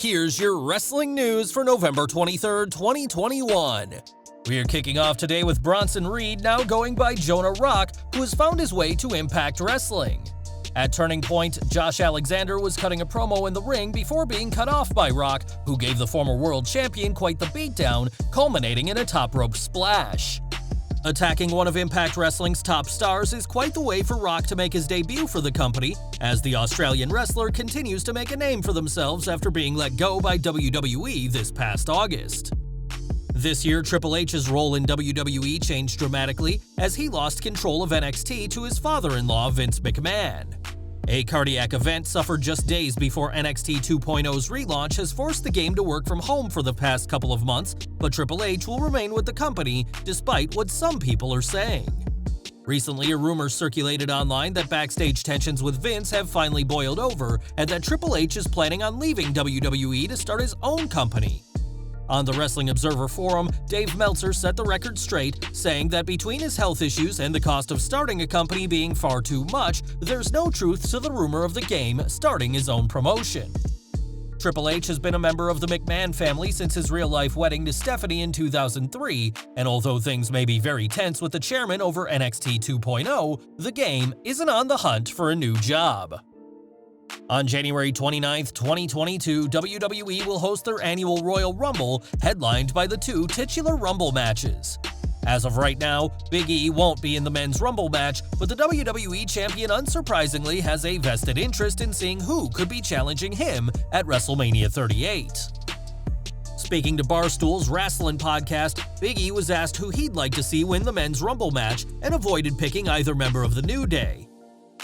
Here's your wrestling news for November 23rd, 2021. We're kicking off today with Bronson Reed now going by Jonah Rock, who has found his way to Impact Wrestling. At Turning Point, Josh Alexander was cutting a promo in the ring before being cut off by Rock, who gave the former world champion quite the beatdown, culminating in a top rope splash. Attacking one of Impact Wrestling's top stars is quite the way for Rock to make his debut for the company, as the Australian wrestler continues to make a name for themselves after being let go by WWE this past August. This year, Triple H's role in WWE changed dramatically as he lost control of NXT to his father-in-law, Vince McMahon. A cardiac event suffered just days before NXT 2.0's relaunch has forced the game to work from home for the past couple of months, but Triple H will remain with the company despite what some people are saying. Recently, a rumor circulated online that backstage tensions with Vince have finally boiled over and that Triple H is planning on leaving WWE to start his own company. On the Wrestling Observer Forum, Dave Meltzer set the record straight, saying that between his health issues and the cost of starting a company being far too much, there's no truth to the rumor of the game starting his own promotion. Triple H has been a member of the McMahon family since his real-life wedding to Stephanie in 2003, and although things may be very tense with the chairman over NXT 2.0, the game isn't on the hunt for a new job. On January 29, 2022, WWE will host their annual Royal Rumble, headlined by the two titular Rumble matches. As of right now, Big E won't be in the men's Rumble match, but the WWE Champion unsurprisingly has a vested interest in seeing who could be challenging him at WrestleMania 38. Speaking to Barstool's Wrastlin' podcast, Big E was asked who he'd like to see win the men's Rumble match and avoided picking either member of the New Day.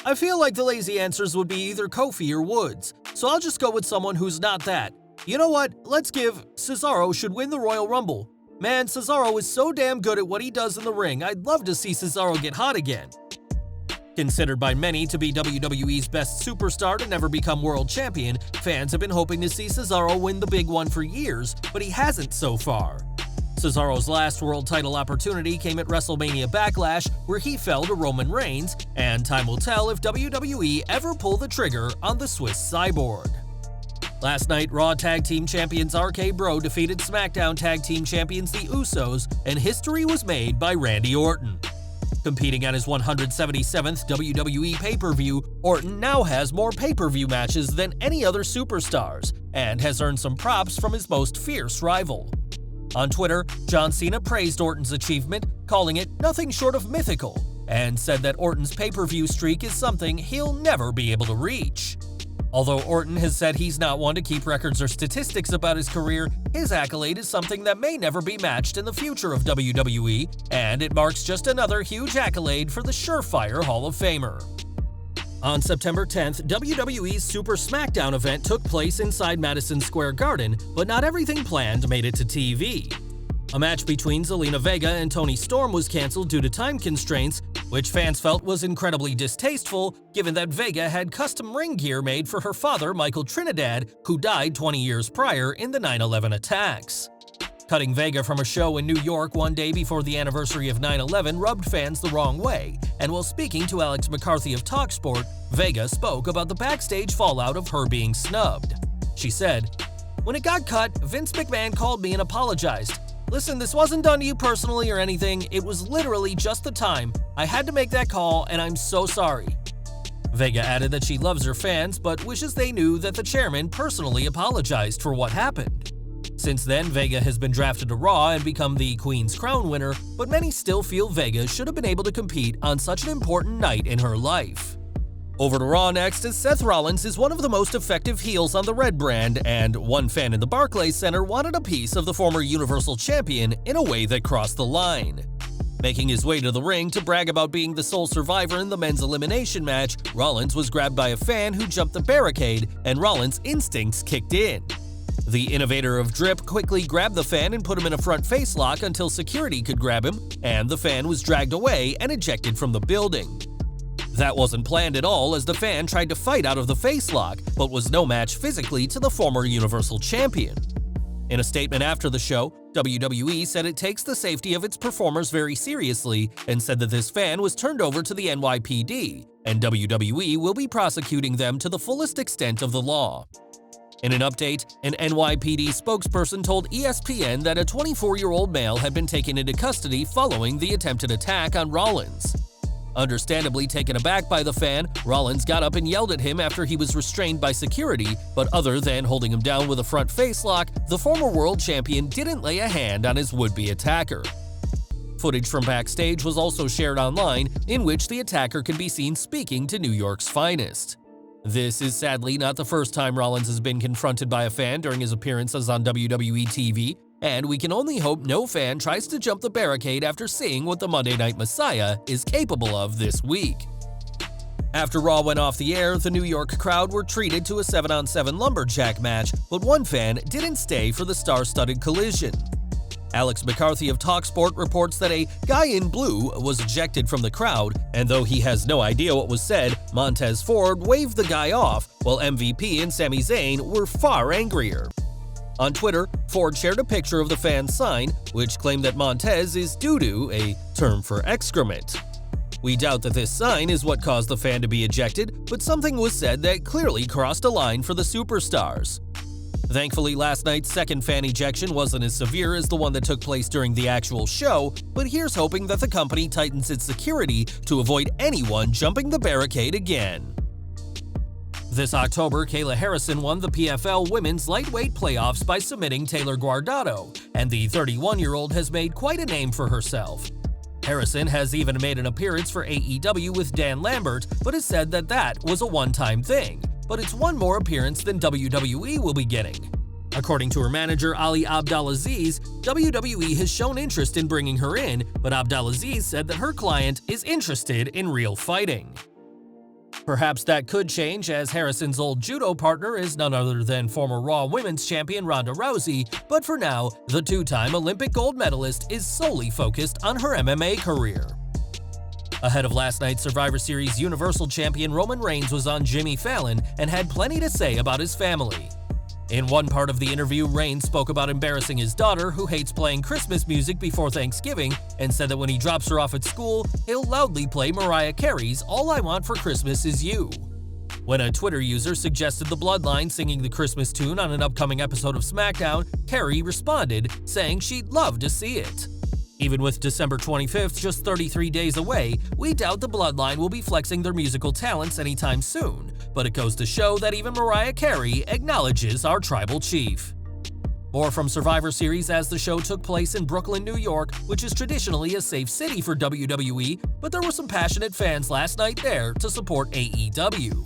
"I feel like the lazy answers would be either Kofi or Woods, so I'll just go with someone who's not that. You know what? Let's give Cesaro should win the Royal Rumble. Man, Cesaro is so damn good at what he does in the ring. I'd love to see Cesaro get hot again." Considered by many to be WWE's best superstar to never become world champion, fans have been hoping to see Cesaro win the big one for years, but he hasn't so far. Cesaro's last world title opportunity came at WrestleMania Backlash, where he fell to Roman Reigns, and time will tell if WWE ever pull the trigger on the Swiss Cyborg. Last night, Raw Tag Team Champions RK Bro defeated SmackDown Tag Team Champions The Usos, and history was made by Randy Orton. Competing on his 177th WWE pay-per-view, Orton now has more pay-per-view matches than any other superstars, and has earned some props from his most fierce rival. On Twitter, John Cena praised Orton's achievement, calling it nothing short of mythical, and said that Orton's pay-per-view streak is something he'll never be able to reach. Although Orton has said he's not one to keep records or statistics about his career, his accolade is something that may never be matched in the future of WWE, and it marks just another huge accolade for the surefire Hall of Famer. On September 10th, WWE's Super SmackDown event took place inside Madison Square Garden, but not everything planned made it to TV. A match between Zelina Vega and Toni Storm was canceled due to time constraints, which fans felt was incredibly distasteful given that Vega had custom ring gear made for her father, Michael Trinidad, who died 20 years prior in the 9/11 attacks. Cutting Vega from a show in New York one day before the anniversary of 9/11 rubbed fans the wrong way, and while speaking to Alex McCarthy of TalkSport, Vega spoke about the backstage fallout of her being snubbed. She said, "When it got cut, Vince McMahon called me and apologized. Listen, this wasn't done to you personally or anything, it was literally just the time. I had to make that call, and I'm so sorry." Vega added that she loves her fans, but wishes they knew that the chairman personally apologized for what happened. Since then, Vega has been drafted to Raw and become the Queen's Crown winner, but many still feel Vega should have been able to compete on such an important night in her life. Over to Raw next, as Seth Rollins is one of the most effective heels on the Red brand, and one fan in the Barclays Center wanted a piece of the former Universal Champion in a way that crossed the line. Making his way to the ring to brag about being the sole survivor in the men's elimination match, Rollins was grabbed by a fan who jumped the barricade, and Rollins' instincts kicked in. The innovator of Drip quickly grabbed the fan and put him in a front face lock until security could grab him, and the fan was dragged away and ejected from the building. That wasn't planned at all, as the fan tried to fight out of the face lock, but was no match physically to the former Universal Champion. In a statement after the show, WWE said it takes the safety of its performers very seriously and said that this fan was turned over to the NYPD, and WWE will be prosecuting them to the fullest extent of the law. In an update, an NYPD spokesperson told ESPN that a 24-year-old male had been taken into custody following the attempted attack on Rollins. Understandably taken aback by the fan, Rollins got up and yelled at him after he was restrained by security, but other than holding him down with a front facelock, the former world champion didn't lay a hand on his would-be attacker. Footage from backstage was also shared online, in which the attacker can be seen speaking to New York's finest. This is sadly not the first time Rollins has been confronted by a fan during his appearances on WWE TV, and we can only hope no fan tries to jump the barricade after seeing what the Monday Night Messiah is capable of this week. After Raw went off the air, the New York crowd were treated to a 7-on-7 lumberjack match, but one fan didn't stay for the star-studded collision. Alex McCarthy of TalkSport reports that a guy in blue was ejected from the crowd, and though he has no idea what was said, Montez Ford waved the guy off, while MVP and Sami Zayn were far angrier. On Twitter, Ford shared a picture of the fan's sign, which claimed that Montez is doo-doo, a term for excrement. We doubt that this sign is what caused the fan to be ejected, but something was said that clearly crossed a line for the superstars. Thankfully, last night's second fan ejection wasn't as severe as the one that took place during the actual show, but here's hoping that the company tightens its security to avoid anyone jumping the barricade again. This October, Kayla Harrison won the PFL Women's Lightweight Playoffs by submitting Taylor Guardado, and the 31-year-old has made quite a name for herself. Harrison has even made an appearance for AEW with Dan Lambert, but has said that that was a one-time thing, but it's one more appearance than WWE will be getting. According to her manager Ali Abdelaziz, WWE has shown interest in bringing her in, but Abdelaziz said that her client is interested in real fighting. Perhaps that could change, as Harrison's old judo partner is none other than former Raw Women's Champion Ronda Rousey, but for now, the two-time Olympic gold medalist is solely focused on her MMA career. Ahead of last night's Survivor Series Universal Champion Roman Reigns was on Jimmy Fallon and had plenty to say about his family. In one part of the interview, Reigns spoke about embarrassing his daughter, who hates playing Christmas music before Thanksgiving, and said that when he drops her off at school, he'll loudly play Mariah Carey's "All I Want for Christmas Is You." When a Twitter user suggested the Bloodline singing the Christmas tune on an upcoming episode of SmackDown, Carey responded, saying she'd love to see it. Even with December 25th just 33 days away, we doubt the Bloodline will be flexing their musical talents anytime soon, but it goes to show that even Mariah Carey acknowledges our tribal chief. More from Survivor Series as the show took place in Brooklyn, New York, which is traditionally a safe city for WWE, but there were some passionate fans last night there to support AEW.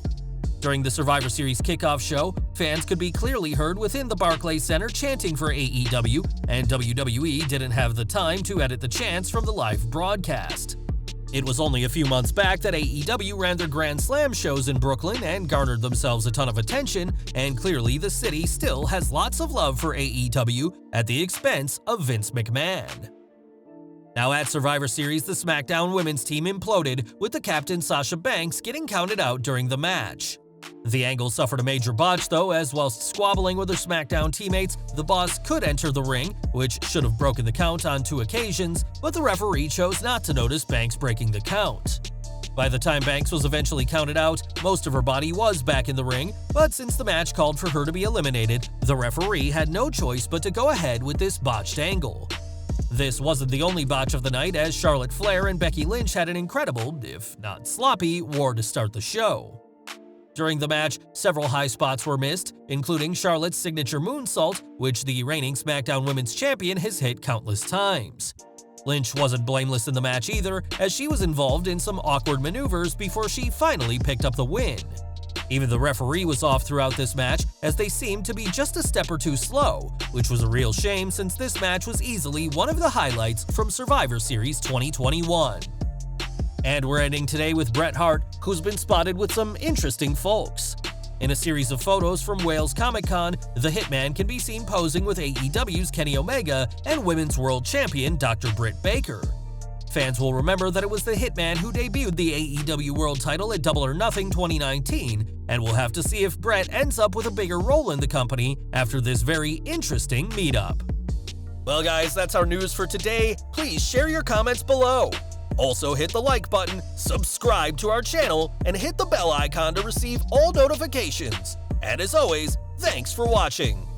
During the Survivor Series kickoff show, fans could be clearly heard within the Barclays Center chanting for AEW, and WWE didn't have the time to edit the chants from the live broadcast. It was only a few months back that AEW ran their Grand Slam shows in Brooklyn and garnered themselves a ton of attention, and clearly the city still has lots of love for AEW at the expense of Vince McMahon. Now at Survivor Series, the SmackDown women's team imploded, with the captain Sasha Banks getting counted out during the match. The angle suffered a major botch though, as whilst squabbling with her SmackDown teammates, the boss could enter the ring, which should have broken the count on 2 occasions, but the referee chose not to notice Banks breaking the count. By the time Banks was eventually counted out, most of her body was back in the ring, but since the match called for her to be eliminated, the referee had no choice but to go ahead with this botched angle. This wasn't the only botch of the night, as Charlotte Flair and Becky Lynch had an incredible, if not sloppy, war to start the show. During the match, several high spots were missed, including Charlotte's signature moonsault, which the reigning SmackDown Women's Champion has hit countless times. Lynch wasn't blameless in the match either, as she was involved in some awkward maneuvers before she finally picked up the win. Even the referee was off throughout this match, as they seemed to be just a step or two slow, which was a real shame since this match was easily one of the highlights from Survivor Series 2021. And we're ending today with Bret Hart, who's been spotted with some interesting folks. In a series of photos from Wales Comic-Con, the Hitman can be seen posing with AEW's Kenny Omega and Women's World Champion Dr. Britt Baker. Fans will remember that it was the Hitman who debuted the AEW World title at Double or Nothing 2019, and we'll have to see if Bret ends up with a bigger role in the company after this very interesting meetup. Well guys, that's our news for today. Please share your comments below. Also hit the like button, subscribe to our channel, and hit the bell icon to receive all notifications. And as always, Thanks for watching!